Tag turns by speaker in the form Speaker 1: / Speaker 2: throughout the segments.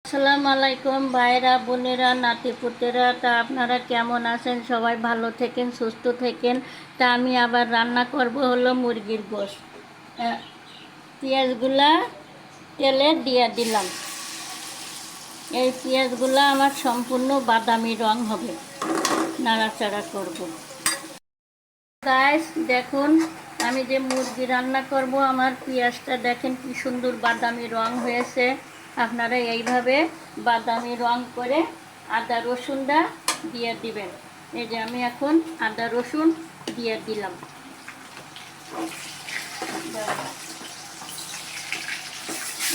Speaker 1: আসসালামু আলাইকুম ভাইরা বোনেরা নাতিপুতেরা। তা আপনারা কেমন আছেন? সবাই ভালো থেকেন, সুস্থ থেকেন। তা আমি আবার রান্না করব হলো মুরগির গোশত। পেঁয়াজগুলা তেলে দিয়ে দিলাম। এই পেঁয়াজগুলা আমার সম্পূর্ণ বাদামি রং হবে, নাড়াচাড়া করব। গাইস দেখুন, আমি যে মুরগি রান্না করব, আমার পেঁয়াজটা দেখেন কি সুন্দর বাদামি রং হয়েছে। আপনারা এইভাবে বাদামি রং করে আদা রসুনটা দিয়ে দিবেন। এই যে আমি এখন আদা রসুন দিয়ে দিলাম।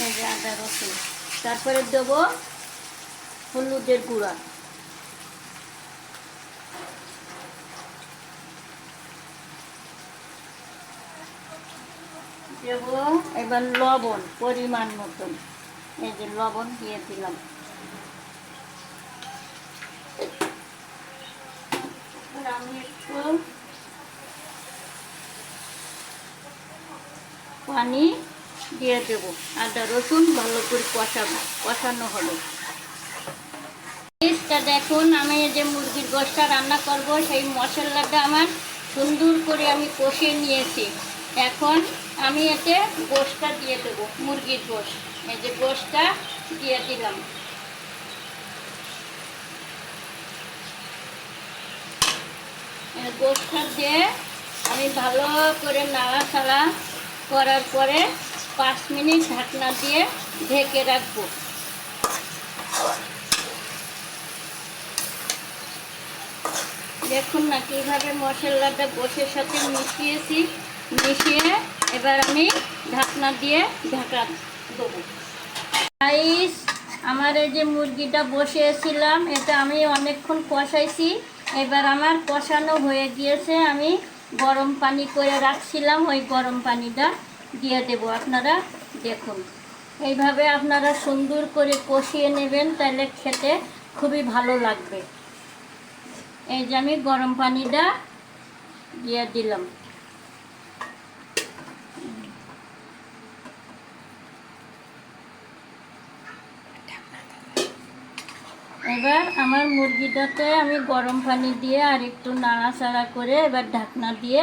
Speaker 1: এই যে আদা রসুন, তারপরে দেব হলুদের গুঁড়া, দেব এবার লবণ পরিমাণ মতন। এই যে লবণ দিয়ে দিলাম। আমি একটু পানি দিয়ে দেবো। আদা রসুন ভালো করে কষানো হবে। দেখুন, আমি যে মুরগির গোশতটা রান্না করব, সেই মশলাটা আমার সুন্দর করে আমি কষিয়ে নিয়েছি। এখন আমি এতে গোশতটা দিয়ে দেবো, মুরগির গোশত। এই যে গোশতটা দিয়ে দিলাম। গোশতটা দিয়ে আমি ভালো করে নাড়াচাড়া করার পরে 5 মিনিট ঢাকনা দিয়ে ঢেকে রাখবো। দেখুন না কীভাবে মশলাটা গোশের সাথে মিশিয়ে এবার আমি ঢাকনা দিয়ে ঢাকা দেবো। রাইস, আমার এই যে মুরগিটা বসিয়েছিলাম, এটা আমি অনেকক্ষণ কষাইছি। এবার আমার কষানো হয়ে গিয়েছে। আমি গরম পানি করে রাখছিলাম, ওই গরম পানিটা দিয়ে দেব। আপনারা দেখুন, এইভাবে আপনারা সুন্দর করে কষিয়ে নেবেন, তাহলে খেতে খুবই ভালো লাগবে। এই যে আমি গরম পানিটা দিয়ে দিলাম। এবার আমার মুরগিটাতে আমি গরম পানি দিয়ে আর একটু নাড়াচাড়া করে এবার ঢাকনা দিয়ে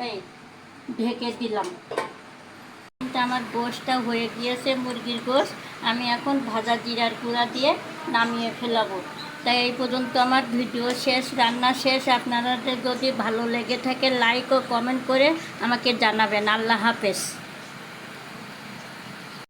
Speaker 1: এই ঢেকে দিলাম। আমার গোশতটা হয়ে গিয়েছে, মুরগির গোশত। আমি এখন ভাজা জিরার গুঁড়া দিয়ে নামিয়ে ফেলাবো। তাই এই পর্যন্ত আমার ভিডিও শেষ, রান্না শেষ। আপনাদের যদি ভালো লেগে থাকে লাইক ও কমেন্ট করে আমাকে জানাবেন। আল্লাহ হাফেজ।